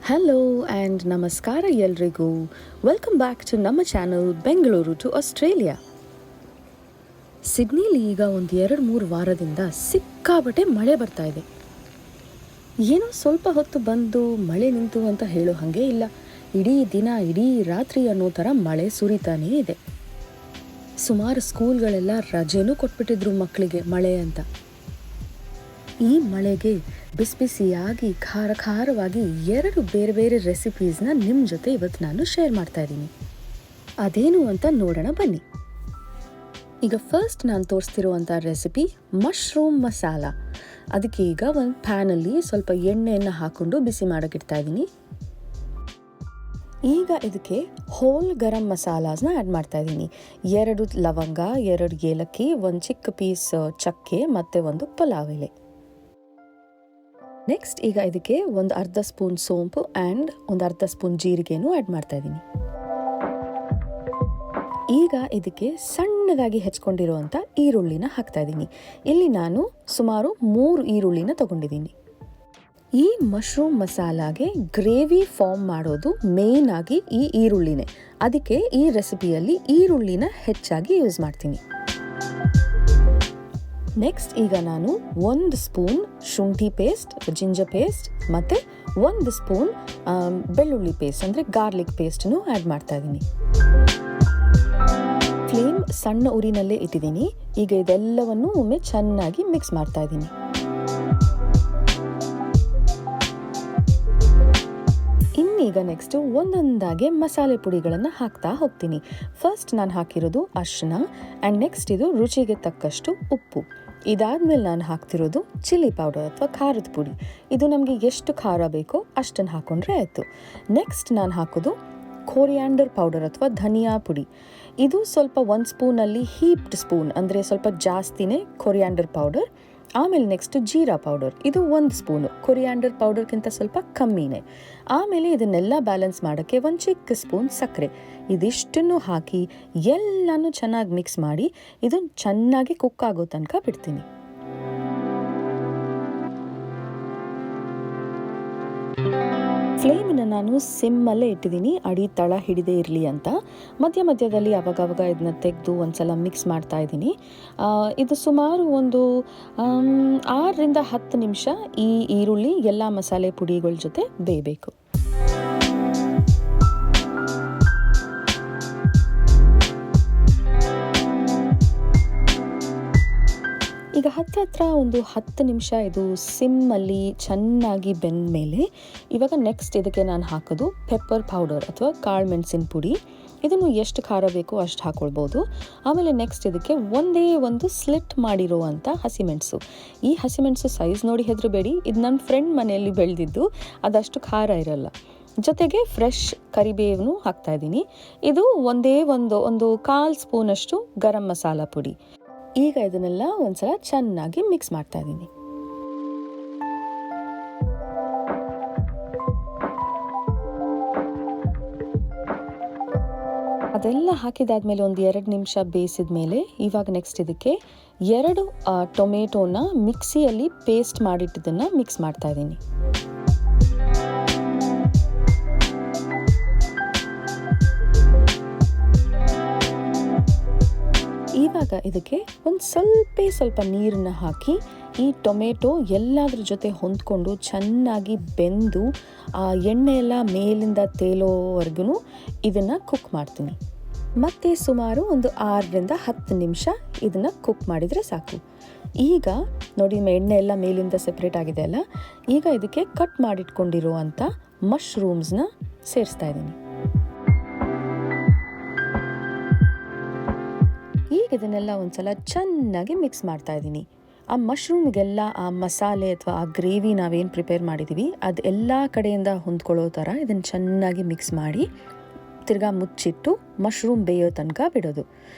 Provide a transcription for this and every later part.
Hello and ನಮಸ್ಕಾರ ಎಲ್ರಿಗೂ. Welcome back to ನಮ್ಮ ಚಾನಲ್ ಬೆಂಗಳೂರು ಟು ಆಸ್ಟ್ರೇಲಿಯಾ. ಸಿಡ್ನಿಲಿ ಈಗ ಒಂದು 2-3 ವಾರದಿಂದ ಸಿಕ್ಕಾಪಟ್ಟೆ ಮಳೆ ಬರ್ತಾ ಇದೆ. ಏನೋ ಸ್ವಲ್ಪ ಹೊತ್ತು ಬಂದು ಮಳೆ ನಿಂತು ಅಂತ ಹೇಳೋ ಹಾಗೆ ಇಲ್ಲ. ಇಡೀ ದಿನ ಇಡೀ ರಾತ್ರಿ ಅನ್ನೋ ಥರ ಮಳೆ ಸುರಿತಾನೇ ಇದೆ. ಸುಮಾರು ಸ್ಕೂಲ್ಗಳೆಲ್ಲ ರಜೆನೂ ಕೊಟ್ಬಿಟ್ಟಿದ್ರು ಮಕ್ಕಳಿಗೆ ಮಳೆ ಅಂತ. ಈ ಮಳೆಗೆ ಬಿಸಿ ಬಿಸಿಯಾಗಿ ಖಾರವಾಗಿ 2 ಬೇರೆ ಬೇರೆ ರೆಸಿಪೀಸ್ನ ನಿಮ್ಮ ಜೊತೆ ಇವತ್ತು ನಾನು ಶೇರ್ ಮಾಡ್ತಾ ಇದ್ದೀನಿ. ಅದೇನು ಅಂತ ನೋಡೋಣ ಬನ್ನಿ. ಈಗ ಫಸ್ಟ್ ನಾನು ತೋರಿಸ್ತಿರುವಂಥ ರೆಸಿಪಿ ಮಶ್ರೂಮ್ ಮಸಾಲ. ಅದಕ್ಕೆ ಈಗ ಒಂದು ಪ್ಯಾನಲ್ಲಿ ಸ್ವಲ್ಪ ಎಣ್ಣೆಯನ್ನು ಹಾಕ್ಕೊಂಡು ಬಿಸಿ ಮಾಡೋಕ್ಕಿಡ್ತಾ ಇದ್ದೀನಿ. ಈಗ ಇದಕ್ಕೆ ಹೋಲ್ ಗರಂ ಮಸಾಲಾಸ್ನ ಆ್ಯಡ್ ಮಾಡ್ತಾ ಇದ್ದೀನಿ. 2 ಲವಂಗ, 2 ಏಲಕ್ಕಿ, 1 ಚಿಕ್ಕ ಪೀಸ್ ಚಕ್ಕೆ ಮತ್ತು 1 ಪಲಾವ್ ಎಲೆ. ನೆಕ್ಸ್ಟ್ ಈಗ ಇದಕ್ಕೆ ಒಂದು ಅರ್ಧ ಸ್ಪೂನ್ ಸೋಂಪು ಆ್ಯಂಡ್ ಒಂದು ಅರ್ಧ ಸ್ಪೂನ್ ಜೀರಿಗೆನೂ ಆ್ಯಡ್ ಮಾಡ್ತಾ ಇದ್ದೀನಿ. ಈಗ ಇದಕ್ಕೆ ಸಣ್ಣದಾಗಿ ಹೆಚ್ಕೊಂಡಿರುವಂಥ ಈರುಳ್ಳಿನ ಹಾಕ್ತಾ ಇದ್ದೀನಿ. ಇಲ್ಲಿ ನಾನು ಸುಮಾರು 3 ಈರುಳ್ಳಿನ ತಗೊಂಡಿದ್ದೀನಿ. ಈ ಮಶ್ರೂಮ್ ಮಸಾಲಾಗೆ ಗ್ರೇವಿ ಫಾರ್ಮ್ ಮಾಡೋದು ಮೇನ್ ಆಗಿ ಈ ಈರುಳ್ಳಿನೇ. ಅದಕ್ಕೆ ಈ ರೆಸಿಪಿಯಲ್ಲಿ ಈರುಳ್ಳಿನ ಹೆಚ್ಚಾಗಿ ಯೂಸ್ ಮಾಡ್ತೀನಿ. ನೆಕ್ಸ್ಟ್ ಈಗ ನಾನು 1 ಸ್ಪೂನ್ ಶುಂಠಿ ಪೇಸ್ಟ್, ಜಿಂಜರ್ ಪೇಸ್ಟ್ ಮತ್ತು 1 ಸ್ಪೂನ್ ಬೆಳ್ಳುಳ್ಳಿ ಪೇಸ್ಟ್ ಅಂದರೆ ಗಾರ್ಲಿಕ್ ಪೇಸ್ಟನ್ನು ಆ್ಯಡ್ ಮಾಡ್ತಾ ಇದ್ದೀನಿ. ಫ್ಲೇಮ್ ಸಣ್ಣ ಉರಿನಲ್ಲೇ ಇಟ್ಟಿದ್ದೀನಿ. ಈಗ ಇದೆಲ್ಲವನ್ನು ಒಮ್ಮೆ ಚೆನ್ನಾಗಿ ಮಿಕ್ಸ್ ಮಾಡ್ತಾ ಇದ್ದೀನಿ. ಇನ್ನೀಗ ನೆಕ್ಸ್ಟು ಒಂದೊಂದಾಗೆ ಮಸಾಲೆ ಪುಡಿಗಳನ್ನು ಹಾಕ್ತಾ ಹೋಗ್ತೀನಿ. ಫಸ್ಟ್ ನಾನು ಹಾಕಿರೋದು ಅರಿಶಿನ ಆ್ಯಂಡ್ ನೆಕ್ಸ್ಟ್ ಇದು ರುಚಿಗೆ ತಕ್ಕಷ್ಟು ಉಪ್ಪು. ಇದಾದ್ಮೇಲೆ ನಾನು ಹಾಕ್ತಿರೋದು ಚಿಲ್ಲಿ ಪೌಡರ್ ಅಥವಾ ಖಾರದ ಪುಡಿ. ಇದು ನಮಗೆ ಎಷ್ಟು ಖಾರ ಬೇಕೋ ಅಷ್ಟನ್ನು ಹಾಕ್ಕೊಂಡ್ರೆ ಆಯಿತು. ನೆಕ್ಸ್ಟ್ ನಾನು ಹಾಕೋದು ಕೊರಿಯಾಂಡರ್ ಪೌಡರ್ ಅಥವಾ ಧನಿಯಾ ಪುಡಿ. ಇದು ಸ್ವಲ್ಪ 1 ಸ್ಪೂನಲ್ಲಿ ಹೀಪ್ಡ್ ಸ್ಪೂನ್ ಅಂದರೆ ಸ್ವಲ್ಪ ಜಾಸ್ತಿನೇ ಕೊರಿಯಾಂಡರ್ ಪೌಡರ್. ಆಮೇಲೆ ನೆಕ್ಸ್ಟ್ ಜೀರಾ ಪೌಡರ್, ಇದು 1 ಸ್ಪೂನು. ಕೊರಿಯಾಂಡರ್ ಪೌಡರ್ಗಿಂತ ಸ್ವಲ್ಪ ಕಮ್ಮಿನೇ. ಆಮೇಲೆ ಇದನ್ನೆಲ್ಲ ಬ್ಯಾಲೆನ್ಸ್ ಮಾಡೋಕ್ಕೆ 1 ಚಿಕ್ಕ ಸ್ಪೂನ್ ಸಕ್ಕರೆ. ಇದಿಷ್ಟನ್ನು ಹಾಕಿ ಎಲ್ಲನೂ ಚೆನ್ನಾಗಿ ಮಿಕ್ಸ್ ಮಾಡಿ ಇದು ಚೆನ್ನಾಗಿ ಕುಕ್ ಆಗೋ ತನಕ ಬಿಡ್ತೀನಿ. ಫ್ಲೇಮನ್ನು ನಾನು ಸಿಮ್ಮಲ್ಲೇ ಇಟ್ಟಿದ್ದೀನಿ, ಅಡಿ ತಳ ಹಿಡಿದೇ ಇರಲಿ ಅಂತ. ಮಧ್ಯದಲ್ಲಿ ಅವಾಗವಾಗ ಇದನ್ನ ತೆಗೆದು ಒಂದ್ಸಲ ಮಿಕ್ಸ್ ಮಾಡ್ತಾ ಇದ್ದೀನಿ. ಇದು ಸುಮಾರು ಒಂದು 6ರಿಂದ 10 ನಿಮಿಷ ಈ ಈರುಳ್ಳಿ ಎಲ್ಲ ಮಸಾಲೆ ಪುಡಿಗಳ ಜೊತೆ ಬೇಯಬೇಕು. ಈಗ ಹತ್ರ ಒಂದು 10 ನಿಮಿಷ ಇದು ಸಿಮ್ಮಲ್ಲಿ ಚೆನ್ನಾಗಿ ಬೆಂದ ಮೇಲೆ ಇವಾಗ ನೆಕ್ಸ್ಟ್ ಇದಕ್ಕೆ ನಾನು ಹಾಕೋದು ಪೆಪ್ಪರ್ ಪೌಡರ್ ಅಥವಾ ಕಾಳು ಮೆಣಸಿನ ಪುಡಿ. ಇದನ್ನು ಎಷ್ಟು ಖಾರ ಬೇಕೋ ಅಷ್ಟು ಹಾಕ್ಕೊಳ್ಬೋದು. ಆಮೇಲೆ ನೆಕ್ಸ್ಟ್ ಇದಕ್ಕೆ ಒಂದೇ ಒಂದು ಸ್ಲಿಟ್ ಮಾಡಿರುವಂಥ ಹಸಿಮೆಣಸು. ಈ ಹಸಿಮೆಣಸು ಸೈಜ್ ನೋಡಿ ಹೆದರಬೇಡಿ, ಇದು ನನ್ನ ಫ್ರೆಂಡ್ ಮನೆಯಲ್ಲಿ ಬೆಳೆದಿದ್ದು, ಅದಷ್ಟು ಖಾರ ಇರಲ್ಲ. ಜೊತೆಗೆ ಫ್ರೆಶ್ ಕರಿಬೇವನ್ನು ಹಾಕ್ತಾ ಇದ್ದೀನಿ. ಇದು ಒಂದೇ ಒಂದು 1/4 ಸ್ಪೂನಷ್ಟು ಗರಂ ಮಸಾಲ ಪುಡಿ. ಈಗ ಇದನ್ನೆಲ್ಲ ಒಂದ್ಸಲ ಚೆನ್ನಾಗಿ ಮಿಕ್ಸ್ ಮಾಡ್ತಾ ಇದ್ದೀನಿ. ಅದೆಲ್ಲ ಹಾಕಿದಾದ್ಮೇಲೆ ಒಂದು 2 ನಿಮಿಷ ಬೇಯಿಸಿದ ಮೇಲೆ ಇವಾಗ ನೆಕ್ಸ್ಟ್ ಇದಕ್ಕೆ 2 ಟೊಮೆಟೋನ ಮಿಕ್ಸಿಯಲ್ಲಿ ಪೇಸ್ಟ್ ಮಾಡಿಟ್ಟಿದ್ದನ್ನು ಮಿಕ್ಸ್ ಮಾಡ್ತಾ ಇದ್ದೀನಿ. ಇವಾಗ ಇದಕ್ಕೆ ಒಂದು ಸ್ವಲ್ಪ ನೀರನ್ನು ಹಾಕಿ ಈ ಟೊಮೆಟೊ ಎಲ್ಲದ್ರ ಜೊತೆ ಹೊಂದ್ಕೊಂಡು ಚೆನ್ನಾಗಿ ಬೆಂದು ಆ ಎಣ್ಣೆ ಎಲ್ಲ ಮೇಲಿಂದ ತೇಲೋವರೆಗೂ ಇದನ್ನು ಕುಕ್ ಮಾಡ್ತೀನಿ. ಮತ್ತು ಸುಮಾರು ಒಂದು 6ರಿಂದ 10 ನಿಮಿಷ ಇದನ್ನು ಕುಕ್ ಮಾಡಿದರೆ ಸಾಕು. ಈಗ ನೋಡಿ ಎಣ್ಣೆ ಎಲ್ಲ ಮೇಲಿಂದ ಸೆಪ್ರೇಟ್ ಆಗಿದೆ ಅಲ್ಲ. ಈಗ ಇದಕ್ಕೆ ಕಟ್ ಮಾಡಿಟ್ಕೊಂಡಿರುವಂಥ ಮಶ್ರೂಮ್ಸ್ನ ಸೇರಿಸ್ತಾ ಇದ್ದೀನಿ. ಈಗ ಇದನ್ನೆಲ್ಲ ಒಂದ್ಸಲ ಚೆನ್ನಾಗಿ ಮಿಕ್ಸ್ ಮಾಡ್ತಾ ಇದ್ದೀನಿ. ಆ ಮಶ್ರೂಮಿಗೆಲ್ಲ ಆ ಮಸಾಲೆ ಅಥವಾ ಆ ಗ್ರೇವಿ ನಾವೇನು ಪ್ರಿಪೇರ್ ಮಾಡಿದ್ದೀವಿ ಅದು ಎಲ್ಲ ಕಡೆಯಿಂದ ಹೊಂದ್ಕೊಳ್ಳೋ ಥರ ಇದನ್ನು ಚೆನ್ನಾಗಿ ಮಿಕ್ಸ್ ಮಾಡಿ ತಿರ್ಗಾ ಮುಚ್ಚಿಟ್ಟು ಮಶ್ರೂಮ್ ಬೇಯೋ ತನಕ ಬಿಡೋದು.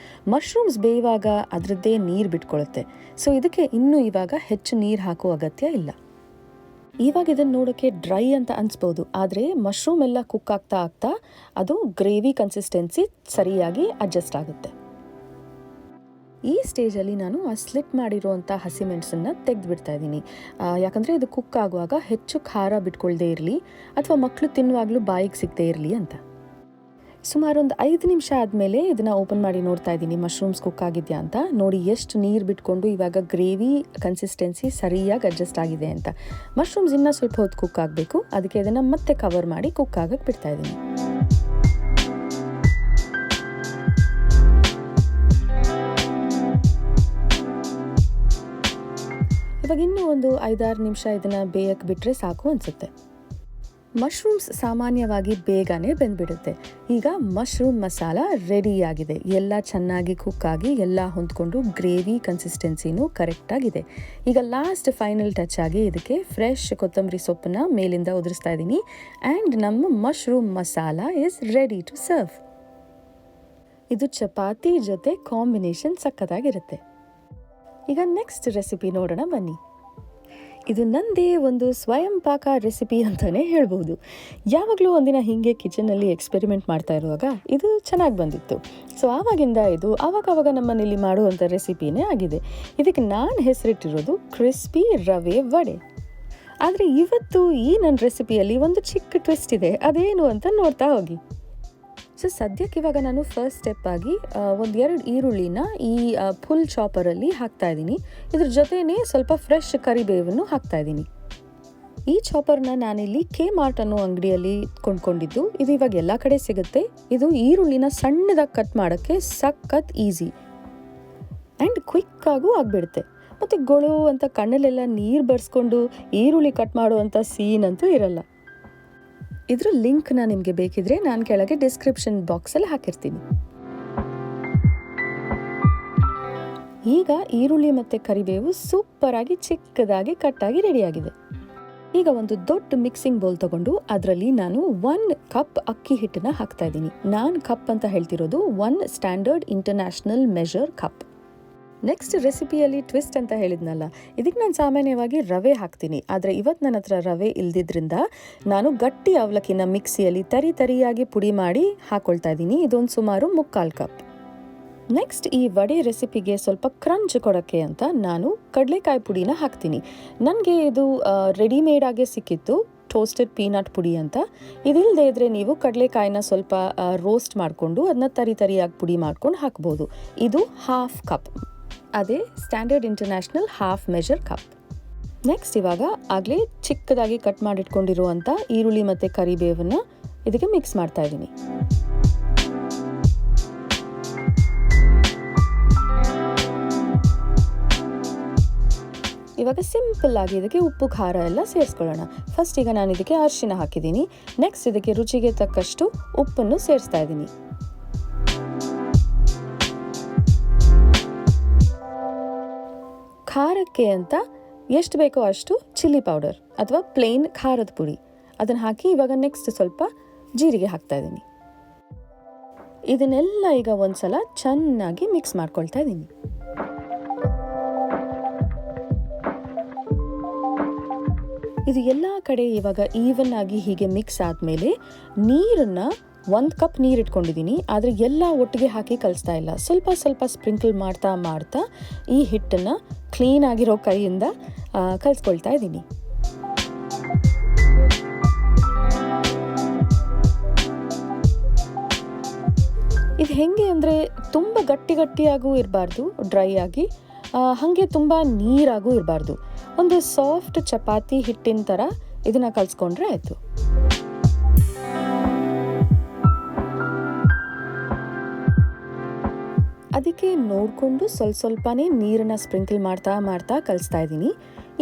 ಮಶ್ರೂಮ್ಸ್ ಬೇಯುವಾಗ ಅದರದ್ದೇ ನೀರು ಬಿಟ್ಕೊಳ್ಳುತ್ತೆ. ಸೊ ಇದಕ್ಕೆ ಇನ್ನೂ ಇವಾಗ ಹೆಚ್ಚು ನೀರು ಹಾಕೋ ಅಗತ್ಯ ಇಲ್ಲ. ಇವಾಗ ಇದನ್ನು ನೋಡೋಕ್ಕೆ ಡ್ರೈ ಅಂತ ಅನಿಸ್ಬೋದು, ಆದರೆ ಮಶ್ರೂಮ್ ಎಲ್ಲ ಕುಕ್ ಆಗ್ತಾ ಅದು ಗ್ರೇವಿ ಕನ್ಸಿಸ್ಟೆನ್ಸಿ ಸರಿಯಾಗಿ ಅಡ್ಜಸ್ಟ್ ಆಗುತ್ತೆ. ಈ ಸ್ಟೇಜಲ್ಲಿ ನಾನು ಆ ಸ್ಲಿಟ್ ಮಾಡಿರುವಂಥ ಹಸಿಮೆಣಸನ್ನು ತೆಗೆದುಬಿಡ್ತಾ ಇದ್ದೀನಿ. ಯಾಕಂದರೆ ಇದು ಕುಕ್ ಆಗುವಾಗ ಹೆಚ್ಚು ಖಾರ ಬಿಟ್ಕೊಳ್ದೇ ಇರಲಿ ಅಥವಾ ಮಕ್ಕಳು ತಿನ್ನುವಾಗಲೂ ಬಾಯಿಗೆ ಸಿಗದೇ ಇರಲಿ ಅಂತ. ಸುಮಾರು ಒಂದು 5 ನಿಮಿಷ ಆದಮೇಲೆ ಇದನ್ನು ಓಪನ್ ಮಾಡಿ ನೋಡ್ತಾ ಇದ್ದೀನಿ ಮಶ್ರೂಮ್ಸ್ ಕುಕ್ ಆಗಿದೆಯಾ ಅಂತ. ನೋಡಿ ಎಷ್ಟು ನೀರು ಬಿಟ್ಕೊಂಡು ಇವಾಗ ಗ್ರೇವಿ ಕನ್ಸಿಸ್ಟೆನ್ಸಿ ಸರಿಯಾಗಿ ಅಡ್ಜಸ್ಟ್ ಆಗಿದೆ ಅಂತ. ಮಶ್ರೂಮ್ಸ್ ಇನ್ನೂ ಸ್ವಲ್ಪ ಹೊತ್ತು ಕುಕ್ ಆಗಬೇಕು, ಅದಕ್ಕೆ ಇದನ್ನು ಮತ್ತೆ ಕವರ್ ಮಾಡಿ ಕುಕ್ ಆಗಕ್ಕೆ ಬಿಡ್ತಾ ಇದ್ದೀನಿ. ಇವಾಗ ಇನ್ನೂ ಒಂದು 5-6 ನಿಮಿಷ ಇದನ್ನು ಬೇಯಕ್ಕೆ ಬಿಟ್ಟರೆ ಸಾಕು ಅನಿಸುತ್ತೆ. ಮಶ್ರೂಮ್ಸ್ ಸಾಮಾನ್ಯವಾಗಿ ಬೇಗನೆ ಬೆಂದ್ಬಿಡುತ್ತೆ. ಈಗ ಮಶ್ರೂಮ್ ಮಸಾಲ ರೆಡಿಯಾಗಿದೆ. ಎಲ್ಲ ಚೆನ್ನಾಗಿ ಕುಕ್ ಆಗಿ ಎಲ್ಲ ಹೊಂದ್ಕೊಂಡು ಗ್ರೇವಿ ಕನ್ಸಿಸ್ಟೆನ್ಸಿನೂ ಕರೆಕ್ಟಾಗಿದೆ. ಈಗ ಲಾಸ್ಟ್ ಫೈನಲ್ ಟಚ್ ಆಗಿ ಇದಕ್ಕೆ ಫ್ರೆಶ್ ಕೊತ್ತಂಬರಿ ಸೊಪ್ಪನ್ನ ಮೇಲಿಂದ ಉದುರಿಸ್ತಾ ಇದ್ದೀನಿ. ಆ್ಯಂಡ್ ನಮ್ಮ mushroom masala is ready to serve. ಇದು ಚಪಾತಿ ಜೊತೆ ಕಾಂಬಿನೇಷನ್ ಸಖತ್ತಾಗಿರುತ್ತೆ. ಈಗ ನೆಕ್ಸ್ಟ್ ರೆಸಿಪಿ ನೋಡೋಣ ಬನ್ನಿ. ಇದು ನನ್ನದೇ ಒಂದು ಸ್ವಯಂ ಪಾಕ ರೆಸಿಪಿ ಅಂತಲೇ ಹೇಳ್ಬೋದು. ಯಾವಾಗಲೂ ಒಂದಿನ ಹೀಗೆ ಕಿಚನಲ್ಲಿ ಎಕ್ಸ್ಪೆರಿಮೆಂಟ್ ಮಾಡ್ತಾ ಇರುವಾಗ ಇದು ಚೆನ್ನಾಗಿ ಬಂದಿತ್ತು. ಸೊ ಆವಾಗಿಂದ ಇದು ಆವಾಗ ನಮ್ಮ ಮನೇಲಿ ಮಾಡುವಂಥ ರೆಸಿಪಿನೇ ಆಗಿದೆ. ಇದಕ್ಕೆ ನಾನು ಹೆಸರಿಟ್ಟಿರೋದು ಕ್ರಿಸ್ಪಿ ರವೆ ವಡೆ. ಆದರೆ ಇವತ್ತು ಈ ನನ್ನ ರೆಸಿಪಿಯಲ್ಲಿ ಒಂದು ಚಿಕ್ಕ ಟ್ವಿಸ್ಟ್ ಇದೆ. ಅದೇನು ಅಂತ ನೋಡ್ತಾ ಹೋಗಿ. ಸೊ ಸದ್ಯಕ್ಕೆ ಇವಾಗ ನಾನು ಫಸ್ಟ್ ಸ್ಟೆಪ್ ಆಗಿ 1-2 ಈರುಳ್ಳಿನ ಈ ಫುಲ್ ಚಾಪರಲ್ಲಿ ಹಾಕ್ತಾ ಇದ್ದೀನಿ. ಇದ್ರ ಜೊತೆನೇ ಸ್ವಲ್ಪ ಫ್ರೆಶ್ ಕರಿಬೇವನ್ನು ಹಾಕ್ತಾ ಇದ್ದೀನಿ. ಈ ಚಾಪರ್ನ ನಾನಿಲ್ಲಿ K-Mart ಅನ್ನೋ ಅಂಗಡಿಯಲ್ಲಿ ಕೊಂಡ್ಕೊಂಡಿದ್ದು. ಇದು ಇವಾಗ ಎಲ್ಲ ಕಡೆ ಸಿಗುತ್ತೆ. ಇದು ಈರುಳ್ಳಿನ ಸಣ್ಣದಾಗಿ ಕಟ್ ಮಾಡೋಕ್ಕೆ ಸಖತ್ ಈಸಿ ಆ್ಯಂಡ್ ಕ್ವಿಕ್ಕಾಗೂ ಆಗಿಬಿಡುತ್ತೆ. ಮತ್ತು ಗೊಳು ಅಂತ ಕಣ್ಣಲ್ಲೆಲ್ಲ ನೀರು ಬರ್ಸ್ಕೊಂಡು ಈರುಳ್ಳಿ ಕಟ್ ಮಾಡುವಂಥ ಸೀನ್ ಅಂತೂ ಇರಲ್ಲ. ಇದ್ರ ಲಿಂಕ್ನ ನಿಮಗೆ ಬೇಕಿದ್ರೆ ನಾನು ಕೆಳಗೆ ಡಿಸ್ಕ್ರಿಪ್ಷನ್ ಬಾಕ್ಸಲ್ಲಿ ಹಾಕಿರ್ತೀನಿ. ಈಗ ಈರುಳ್ಳಿ ಮತ್ತು ಕರಿಬೇವು ಸೂಪರಾಗಿ ಚಿಕ್ಕದಾಗಿ ಕಟ್ಟಾಗಿ ರೆಡಿಯಾಗಿದೆ. ಈಗ ಒಂದು ದೊಡ್ಡ ಮಿಕ್ಸಿಂಗ್ ಬೌಲ್ ತಗೊಂಡು ಅದರಲ್ಲಿ ನಾನು 1 ಕಪ್ ಅಕ್ಕಿ ಹಿಟ್ಟನ್ನು ಹಾಕ್ತಾ ಇದ್ದೀನಿ. ನಾನು ಕಪ್ ಅಂತ ಹೇಳ್ತಿರೋದು 1 standard international measure cup. Next ರೆಸಿಪಿಯಲ್ಲಿ ಟ್ವಿಸ್ಟ್ ಅಂತ ಹೇಳಿದ್ನಲ್ಲ, ಇದಕ್ಕೆ ನಾನು ಸಾಮಾನ್ಯವಾಗಿ ರವೆ ಹಾಕ್ತೀನಿ. ಆದರೆ ಇವತ್ತು ನನ್ನ ಹತ್ರ ರವೆ ಇಲ್ದಿದ್ರಿಂದ ನಾನು ಗಟ್ಟಿ ಅವಲಕ್ಕಿನ ಮಿಕ್ಸಿಯಲ್ಲಿ ತರಿಯಾಗಿ ಪುಡಿ ಮಾಡಿ ಹಾಕ್ಕೊಳ್ತಾ ಇದ್ದೀನಿ. ಇದೊಂದು ಸುಮಾರು 3/4 ಕಪ್. ನೆಕ್ಸ್ಟ್ ಈ ವಡೆ ರೆಸಿಪಿಗೆ ಸ್ವಲ್ಪ ಕ್ರಂಚ್ ಕೊಡೋಕ್ಕೆ ಅಂತ ನಾನು ಕಡಲೆಕಾಯಿ ಪುಡಿನ ಹಾಕ್ತೀನಿ. ನನಗೆ ಇದು ರೆಡಿಮೇಡಾಗೆ ಸಿಕ್ಕಿತ್ತು, ಟೋಸ್ಟೆಡ್ ಪೀನಟ್ ಪುಡಿ ಅಂತ. ಇದಿಲ್ಲದೆ ಇದ್ದರೆ ನೀವು ಕಡಲೆಕಾಯಿನ ಸ್ವಲ್ಪ ರೋಸ್ಟ್ ಮಾಡಿಕೊಂಡು ಅದನ್ನ ತರಿಯಾಗಿ ಪುಡಿ ಮಾಡ್ಕೊಂಡು ಹಾಕ್ಬೋದು. ಇದು 1/2 ಕಪ್. ಅದೇ standard international 1/2 measure cup. Next ಇವಾಗ ಆಗಲೇ ಚಿಕ್ಕದಾಗಿ ಕಟ್ ಮಾಡಿಟ್ಕೊಂಡಿರುವಂಥ ಈರುಳ್ಳಿ ಮತ್ತು ಕರಿಬೇವನ್ನು ಇದಕ್ಕೆ ಮಿಕ್ಸ್ ಮಾಡ್ತಾ ಇದ್ದೀನಿ. ಇವಾಗ ಸಿಂಪಲ್ ಆಗಿ ಇದಕ್ಕೆ ಉಪ್ಪು ಖಾರ ಎಲ್ಲ ಸೇರಿಸ್ಕೊಳ್ಳೋಣ. ಫಸ್ಟ್ ಈಗ ನಾನು ಇದಕ್ಕೆ ಅರಿಶಿನ ಹಾಕಿದ್ದೀನಿ. ನೆಕ್ಸ್ಟ್ ಇದಕ್ಕೆ ರುಚಿಗೆ ತಕ್ಕಷ್ಟು ಉಪ್ಪನ್ನು ಸೇರಿಸ್ತಾ ಇದ್ದೀನಿ. ಖಾರಕ್ಕೆ ಅಂತ ಎಷ್ಟು ಬೇಕೋ ಅಷ್ಟು ಚಿಲ್ಲಿ ಪೌಡರ್ ಅಥವಾ ಪ್ಲೇನ್ ಖಾರದ ಪುಡಿ ಅದನ್ನು ಹಾಕಿ ಇವಾಗ ನೆಕ್ಸ್ಟ್ ಸ್ವಲ್ಪ ಜೀರಿಗೆ ಹಾಕ್ತಾ ಇದ್ದೀನಿ. ಇದನ್ನೆಲ್ಲ ಈಗ ಒಂದ್ಸಲ ಚೆನ್ನಾಗಿ ಮಿಕ್ಸ್ ಮಾಡ್ಕೊಳ್ತಾ ಇದ್ದೀನಿ. ಇದು ಎಲ್ಲ ಕಡೆ ಇವಾಗ ಈವನ್ ಆಗಿ ಹೀಗೆ ಮಿಕ್ಸ್ ಆದಮೇಲೆ ನೀರನ್ನು 1 ಕಪ್ ನೀರು ಇಟ್ಕೊಂಡಿದ್ದೀನಿ. ಆದರೆ ಎಲ್ಲ ಒಟ್ಟಿಗೆ ಹಾಕಿ ಕಲಿಸ್ತಾ ಇಲ್ಲ. ಸ್ವಲ್ಪ ಸ್ಪ್ರಿಂಕಲ್ ಮಾಡ್ತಾ ಈ ಹಿಟ್ಟನ್ನು ಕ್ಲೀನ್ ಆಗಿರೋ ಕೈಯಿಂದ ಕಲಿಸ್ಕೊಳ್ತಾ ಇದ್ದೀನಿ. ಇದು ಹೆಂಗೆ ಅಂದರೆ ತುಂಬ ಗಟ್ಟಿಯಾಗೂ ಇರಬಾರ್ದು, ಡ್ರೈ ಆಗಿ, ಹಾಗೆ ತುಂಬ ನೀರಾಗೂ ಇರಬಾರ್ದು. ಒಂದು ಸಾಫ್ಟ್ ಚಪಾತಿ ಹಿಟ್ಟಿನ ಥರ ಇದನ್ನು ಕಲಿಸ್ಕೊಂಡ್ರೆ ಆಯಿತು. ಅದಕ್ಕೆ ನೋಡಿಕೊಂಡು ಸ್ವಲ್ಪನೇ ನೀರನ್ನು ಸ್ಪ್ರಿಂಕಲ್ ಮಾಡ್ತಾ ಕಲಿಸ್ತಾ ಇದ್ದೀನಿ.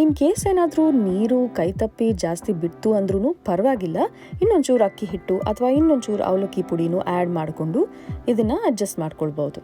ಇನ್ ಕೇಸ್ ಏನಾದರೂ ನೀರು ಕೈ ತಪ್ಪಿ ಜಾಸ್ತಿ ಬಿಡ್ತು ಅಂದ್ರೂ ಪರವಾಗಿಲ್ಲ, ಇನ್ನೊಂಚೂರು ಅಕ್ಕಿ ಹಿಟ್ಟು ಅಥವಾ ಇನ್ನೊಂಚೂರು ಅವಲಕ್ಕಿ ಪುಡಿನೂ ಆ್ಯಡ್ ಮಾಡಿಕೊಂಡು ಇದನ್ನು ಅಡ್ಜಸ್ಟ್ ಮಾಡ್ಕೊಳ್ಬೋದು.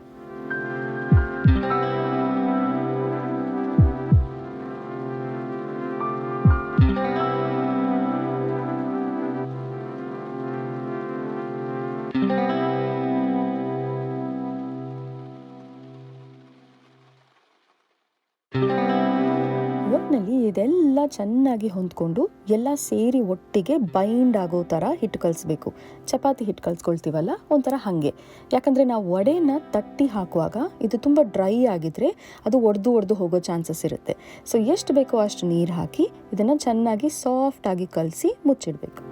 ಪ್ಯಾನಲ್ಲಿ ಇದೆಲ್ಲ ಚೆನ್ನಾಗಿ ಹೊಂದ್ಕೊಂಡು ಎಲ್ಲ ಸೇರಿ ಒಟ್ಟಿಗೆ ಬೈಂಡ್ ಆಗೋ ಥರ ಹಿಟ್ಟು ಕಲಿಸ್ಬೇಕು. ಚಪಾತಿ ಹಿಟ್ಟು ಕಲಿಸ್ಕೊಳ್ತೀವಲ್ಲ ಒಂಥರ ಹಾಗೆ. ಯಾಕಂದರೆ ನಾವು ವಡೆನ ತಟ್ಟಿ ಹಾಕುವಾಗ ಇದು ತುಂಬ ಡ್ರೈ ಆಗಿದ್ರೆ ಅದು ಒಡೆದು ಹೋಗೋ ಚಾನ್ಸಸ್ ಇರುತ್ತೆ. ಸೊ ಎಷ್ಟು ಬೇಕೋ ಅಷ್ಟು ನೀರು ಹಾಕಿ ಇದನ್ನು ಚೆನ್ನಾಗಿ ಸಾಫ್ಟಾಗಿ ಕಲಸಿ ಮುಚ್ಚಿಡಬೇಕು.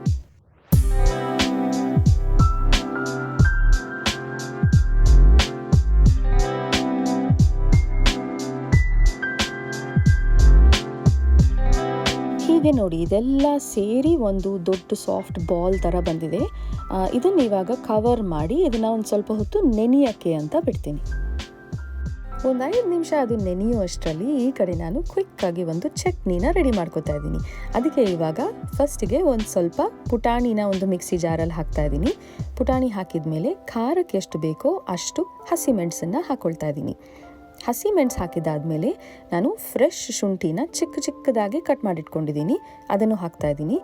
ಹೀಗೆ ನೋಡಿ ಇದೆಲ್ಲ ಸೇರಿ ಒಂದು ದೊಡ್ಡ ಸಾಫ್ಟ್ ಬಾಲ್ ಥರ ಬಂದಿದೆ. ಇದನ್ನು ಇವಾಗ ಕವರ್ ಮಾಡಿ ಇದನ್ನು ಒಂದು ಸ್ವಲ್ಪ ಹೊತ್ತು ನೆನೆಯೋಕ್ಕೆ ಅಂತ ಬಿಡ್ತೀನಿ. ಒಂದು 5 ನಿಮಿಷ ಅದು ನೆನೆಯುವಷ್ಟರಲ್ಲಿ ಈ ಕಡೆ ನಾನು ಕ್ವಿಕ್ಕಾಗಿ ಒಂದು ಚಟ್ನಿನ ರೆಡಿ ಮಾಡ್ಕೊತಾ ಇದ್ದೀನಿ. ಅದಕ್ಕೆ ಇವಾಗ ಫಸ್ಟಿಗೆ ಒಂದು ಸ್ವಲ್ಪ ಪುಟಾಣಿನ ಒಂದು ಮಿಕ್ಸಿ ಜಾರಲ್ಲಿ ಹಾಕ್ತಾ ಇದ್ದೀನಿ. ಪುಟಾಣಿ ಹಾಕಿದ ಮೇಲೆ ಖಾರಕ್ಕೆ ಎಷ್ಟು ಬೇಕೋ ಅಷ್ಟು ಹಸಿಮೆಣಸನ್ನು ಹಾಕ್ಕೊಳ್ತಾ ಇದ್ದೀನಿ. ಹಸಿಮೆಣಸು ಹಾಕಿದಾದ್ಮೇಲೆ ನಾನು ಫ್ರೆಶ್ ಶುಂಠಿನ ಚಿಕ್ಕದಾಗಿ ಕಟ್ ಮಾಡಿಟ್ಕೊಂಡಿದ್ದೀನಿ, ಅದನ್ನು ಹಾಕ್ತಾಯಿದ್ದೀನಿ.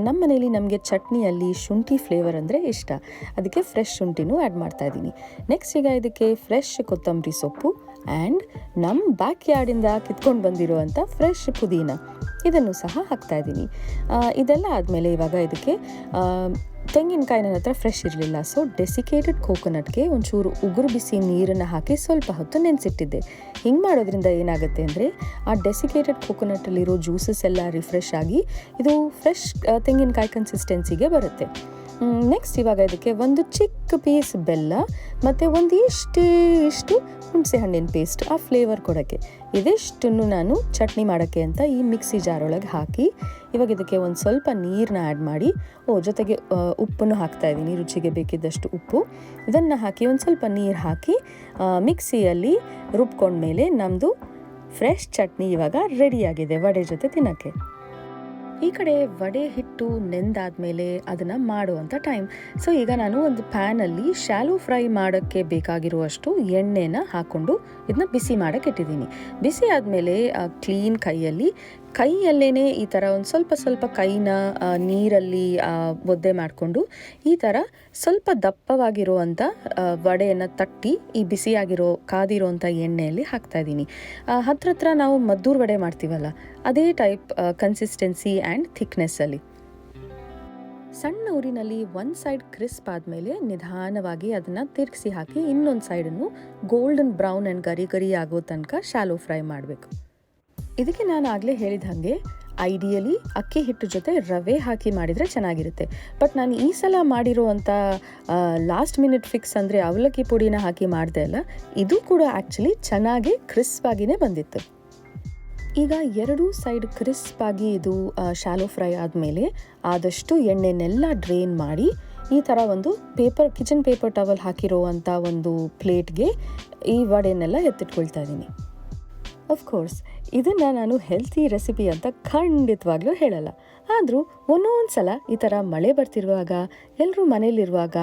ನಮ್ಮ ಮನೇಲಿ ನಮಗೆ ಚಟ್ನಿಯಲ್ಲಿ ಶುಂಠಿ ಫ್ಲೇವರ್ ಅಂದರೆ ಇಷ್ಟ, ಅದಕ್ಕೆ ಫ್ರೆಶ್ ಶುಂಠಿನೂ ಆ್ಯಡ್ ಮಾಡ್ತಾಯಿದ್ದೀನಿ. ನೆಕ್ಸ್ಟ್ ಈಗ ಇದಕ್ಕೆ ಫ್ರೆಶ್ ಕೊತ್ತಂಬರಿ ಸೊಪ್ಪು ಆ್ಯಂಡ್ ನಮ್ಮ ಬ್ಯಾಕ್ ಯಾರ್ಡಿಂದ ಕಿತ್ಕೊಂಡು ಬಂದಿರುವಂಥ ಫ್ರೆಶ್ ಪುದೀನ ಇದನ್ನು ಸಹ ಹಾಕ್ತಾಯಿದ್ದೀನಿ. ಇದೆಲ್ಲ ಆದಮೇಲೆ ಇವಾಗ ಇದಕ್ಕೆ ತೆಂಗಿನಕಾಯಿ ನನ್ನ ಹತ್ರ ಫ್ರೆಶ್ ಇರಲಿಲ್ಲ, ಸೊ ಡೆಸಿಕೇಟೆಡ್ ಕೋಕೋನಟ್ಗೆ ಒಂಚೂರು ಉಗುರು ಬಿಸಿ ನೀರನ್ನು ಹಾಕಿ ಸ್ವಲ್ಪ ಹೊತ್ತು ನೆನೆಸಿಟ್ಟಿದ್ದೆ. ಹಿಂಗೆ ಮಾಡೋದ್ರಿಂದ ಏನಾಗುತ್ತೆ ಅಂದರೆ ಆ ಡೆಸಿಕೇಟೆಡ್ ಕೋಕೋನಟ್ಟಲ್ಲಿರೋ ಜ್ಯೂಸಸ್ ಎಲ್ಲ ರಿಫ್ರೆಶ್ ಆಗಿ ಇದು ಫ್ರೆಶ್ ತೆಂಗಿನಕಾಯಿ ಕನ್ಸಿಸ್ಟೆನ್ಸಿಗೆ ಬರುತ್ತೆ. ನೆಕ್ಸ್ಟ್ ಇವಾಗ ಇದಕ್ಕೆ ಒಂದು ಚಿಕ್ಕ ಪೀಸ್ ಬೆಲ್ಲ ಮತ್ತು ಇಷ್ಟು ಹುಣಸೆ ಹಣ್ಣಿನ ಪೇಸ್ಟ್ ಆ ಫ್ಲೇವರ್ ಕೊಡೋಕ್ಕೆ ಇದಿಷ್ಟನ್ನು ನಾನು ಚಟ್ನಿ ಮಾಡೋಕ್ಕೆ ಅಂತ ಈ ಮಿಕ್ಸಿ ಜಾರೊಳಗೆ ಹಾಕಿ ಇವಾಗ ಇದಕ್ಕೆ ಒಂದು ಸ್ವಲ್ಪ ನೀರನ್ನ ಆ್ಯಡ್ ಮಾಡಿ ಜೊತೆಗೆ ಉಪ್ಪನ್ನು ಹಾಕ್ತಾಯಿದ್ದೀನಿ, ರುಚಿಗೆ ಬೇಕಿದ್ದಷ್ಟು ಉಪ್ಪು. ಇದನ್ನು ಹಾಕಿ ಒಂದು ಸ್ವಲ್ಪ ನೀರು ಹಾಕಿ ಮಿಕ್ಸಿಯಲ್ಲಿ ರುಬ್ಕೊಂಡ್ಮೇಲೆ ನಮ್ಮದು ಫ್ರೆಶ್ ಚಟ್ನಿ ಇವಾಗ ರೆಡಿಯಾಗಿದೆ ವಡೆ ಜೊತೆ ತಿನ್ನೋಕ್ಕೆ. ಈ ಕಡೆ ವಡೆ ಹಿಟ್ಟು ನೆಂದಾದ್ಮೇಲೆ ಅದನ್ನು ಮಾಡುವಂಥ ಟೈಮ್. ಸೊ ಈಗ ನಾನು ಒಂದು ಪ್ಯಾನಲ್ಲಿ ಶಾಲೋ ಫ್ರೈ ಮಾಡೋಕ್ಕೆ ಬೇಕಾಗಿರುವಷ್ಟು ಎಣ್ಣೆನ ಹಾಕ್ಕೊಂಡು ಇದನ್ನ ಬಿಸಿ ಮಾಡೋಕ್ಕೆ ಇಟ್ಟಿದ್ದೀನಿ. ಬಿಸಿ ಆದಮೇಲೆ ಕ್ಲೀನ್ ಕೈಯಲ್ಲೇ ಈ ಥರ ಒಂದು ಸ್ವಲ್ಪ ಕೈನ ನೀರಲ್ಲಿ ಒದ್ದೆ ಮಾಡಿಕೊಂಡು ಈ ಥರ ಸ್ವಲ್ಪ ದಪ್ಪವಾಗಿರುವಂಥ ವಡೆಯನ್ನು ತಟ್ಟಿ ಈ ಕಾದಿರೋವಂಥ ಎಣ್ಣೆಯಲ್ಲಿ ಹಾಕ್ತಾಯಿದ್ದೀನಿ. ಹತ್ರ ನಾವು ಮದ್ದೂರು ವಡೆ ಮಾಡ್ತೀವಲ್ಲ ಅದೇ ಟೈಪ್ ಕನ್ಸಿಸ್ಟೆನ್ಸಿ ಆ್ಯಂಡ್ ಥಿಕ್ನೆಸ್ಸಲ್ಲಿ. ಸಣ್ಣ ಊರಿನಲ್ಲಿ ಒಂದು ಸೈಡ್ ಕ್ರಿಸ್ಪ್ ಆದಮೇಲೆ ನಿಧಾನವಾಗಿ ಅದನ್ನು ತಿರುಗಿಸಿ ಹಾಕಿ ಇನ್ನೊಂದು ಸೈಡನ್ನು ಗೋಲ್ಡನ್ ಬ್ರೌನ್ ಆ್ಯಂಡ್ ಗರಿ ಆಗೋ ತನಕ ಶಾಲೋ ಫ್ರೈ ಮಾಡಬೇಕು. ಇದಕ್ಕೆ ನಾನು ಆಗಲೇ ಹೇಳಿದ ಹಾಗೆ ಐಡಿಯಲಿ ಅಕ್ಕಿ ಹಿಟ್ಟು ಜೊತೆ ರವೆ ಹಾಕಿ ಮಾಡಿದರೆ ಚೆನ್ನಾಗಿರುತ್ತೆ. ಬಟ್ ನಾನು ಈ ಸಲ ಮಾಡಿರುವಂಥ ಲಾಸ್ಟ್ ಮಿನಿಟ್ ಫಿಕ್ಸ್ ಅಂದರೆ ಅವಲಕ್ಕಿ ಪುಡಿನ ಹಾಕಿ ಮಾಡಿದೆ ಅಲ್ಲ, ಇದು ಕೂಡ ಆ್ಯಕ್ಚುಲಿ ಚೆನ್ನಾಗಿ ಕ್ರಿಸ್ಪಾಗಿಯೇ ಬಂದಿತ್ತು. ಈಗ ಎರಡೂ ಸೈಡ್ ಕ್ರಿಸ್ಪಾಗಿ ಇದು ಶಾಲೋ ಫ್ರೈ ಆದಮೇಲೆ ಆದಷ್ಟು ಎಣ್ಣೆನೆಲ್ಲ ಡ್ರೈನ್ ಮಾಡಿ ಈ ಥರ ಒಂದು ಕಿಚನ್ ಪೇಪರ್ ಟವಲ್ ಹಾಕಿರೋವಂಥ ಒಂದು ಪ್ಲೇಟ್ಗೆ ಈ ವಡೆನೆಲ್ಲ ಎತ್ತಿಟ್ಕೊಳ್ತಾ ಇದ್ದೀನಿ. ಅಫ್ಕೋರ್ಸ್ ಇದನ್ನು ನಾನು ಹೆಲ್ತಿ ರೆಸಿಪಿ ಅಂತ ಖಂಡಿತವಾಗ್ಲೂ ಹೇಳಲ್ಲ, ಆದರೂ ಒಂದೊಂದು ಸಲ ಈ ಥರ ಮಳೆ ಬರ್ತಿರುವಾಗ ಎಲ್ಲರೂ ಮನೇಲಿರುವಾಗ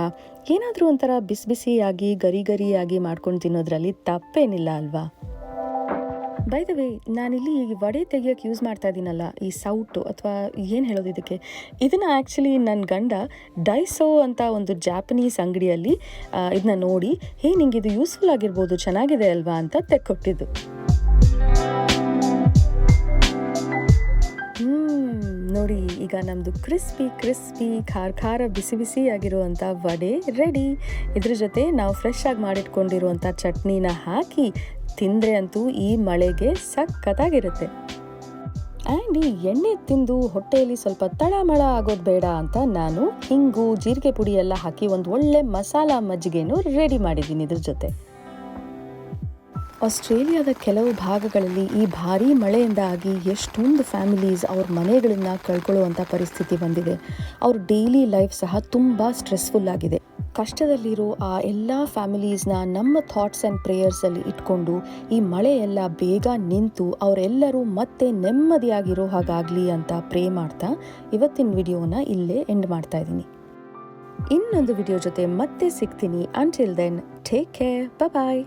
ಏನಾದರೂ ಒಂಥರ ಬಿಸಿಯಾಗಿ ಗರಿಯಾಗಿ ಮಾಡ್ಕೊಂಡು ತಿನ್ನೋದ್ರಲ್ಲಿ ತಪ್ಪೇನಿಲ್ಲ ಅಲ್ವಾ? ಬೈ ದ ವೇ, ನಾನಿಲ್ಲಿ ಈ ವಡೆ ತೆಗಿಯೋಕ್ಕೆ ಯೂಸ್ ಮಾಡ್ತಾ ಇದ್ದೀನಲ್ಲ ಈ ಸೌಟು ಅಥವಾ ಏನು ಹೇಳೋದು ಇದನ್ನು ಆ್ಯಕ್ಚುಲಿ ನನ್ನ ಗಂಡ ಡೈಸೋ ಅಂತ ಒಂದು ಜಾಪನೀಸ್ ಅಂಗಡಿಯಲ್ಲಿ ಇದನ್ನ ನೋಡಿ ನಿಂಗೆ ಇದು ಯೂಸ್ಫುಲ್ ಆಗಿರ್ಬೋದು, ಚೆನ್ನಾಗಿದೆ ಅಲ್ವಾ ಅಂತ ತೆಕ್ಕೊಟ್ಟಿದ್ದು. ನೋಡಿ ಈಗ ನಮ್ಮದು ಕ್ರಿಸ್ಪಿ ಖಾರ ಬಿಸಿ ಆಗಿರುವಂಥ ವಡೆ ರೆಡಿ. ಇದ್ರ ಜೊತೆ ನಾವು ಫ್ರೆಶ್ ಆಗಿ ಮಾಡಿಟ್ಕೊಂಡಿರುವಂಥ ಚಟ್ನಿನ ಹಾಕಿ ತಿಂದರೆ ಅಂತೂ ಈ ಮಳೆಗೆ ಸಖತ್ತಾಗಿರುತ್ತೆ. ಆ್ಯಂಡ್ ಈ ಎಣ್ಣೆ ತಿಂದು ಹೊಟ್ಟೆಯಲ್ಲಿ ಸ್ವಲ್ಪ ತಳಮಳ ಆಗೋದು ಬೇಡ ಅಂತ ನಾನು ಹಿಂಗು ಜೀರಿಗೆ ಪುಡಿ ಎಲ್ಲ ಹಾಕಿ ಒಂದು ಒಳ್ಳೆ ಮಸಾಲ ಮಜ್ಜಿಗೆನೂ ರೆಡಿ ಮಾಡಿದ್ದೀನಿ ಇದ್ರ ಜೊತೆ. ಆಸ್ಟ್ರೇಲಿಯಾದ ಕೆಲವು ಭಾಗಗಳಲ್ಲಿ ಈ ಭಾರೀ ಮಳೆಯಿಂದಾಗಿ ಎಷ್ಟೊಂದು ಫ್ಯಾಮಿಲೀಸ್ ಅವ್ರ ಮನೆಗಳನ್ನು ಕಳ್ಕೊಳ್ಳುವಂಥ ಪರಿಸ್ಥಿತಿ ಬಂದಿದೆ. ಅವ್ರ ಡೈಲಿ ಲೈಫ್ ಸಹ ತುಂಬ ಸ್ಟ್ರೆಸ್ಫುಲ್ ಆಗಿದೆ. ಕಷ್ಟದಲ್ಲಿರೋ ಆ ಎಲ್ಲ ಫ್ಯಾಮಿಲೀಸ್ನ ನಮ್ಮ ಥಾಟ್ಸ್ ಆ್ಯಂಡ್ ಪ್ರೇಯರ್ಸಲ್ಲಿ ಇಟ್ಕೊಂಡು ಈ ಮಳೆ ಎಲ್ಲ ಬೇಗ ನಿಂತು ಅವರೆಲ್ಲರೂ ಮತ್ತೆ ನೆಮ್ಮದಿಯಾಗಿರೋ ಹಾಗಾಗಲಿ ಅಂತ ಪ್ರೇ ಮಾಡ್ತಾ ಇವತ್ತಿನ ವಿಡಿಯೋನ ಇಲ್ಲೇ ಎಂಡ್ ಮಾಡ್ತಾ ಇದ್ದೀನಿ. ಇನ್ನೊಂದು ವಿಡಿಯೋ ಜೊತೆ ಮತ್ತೆ ಸಿಗ್ತೀನಿ. ಅಂಟಿಲ್ ದೆನ್ ಟೇಕ್ ಕೇರ್, ಬಾಯ್.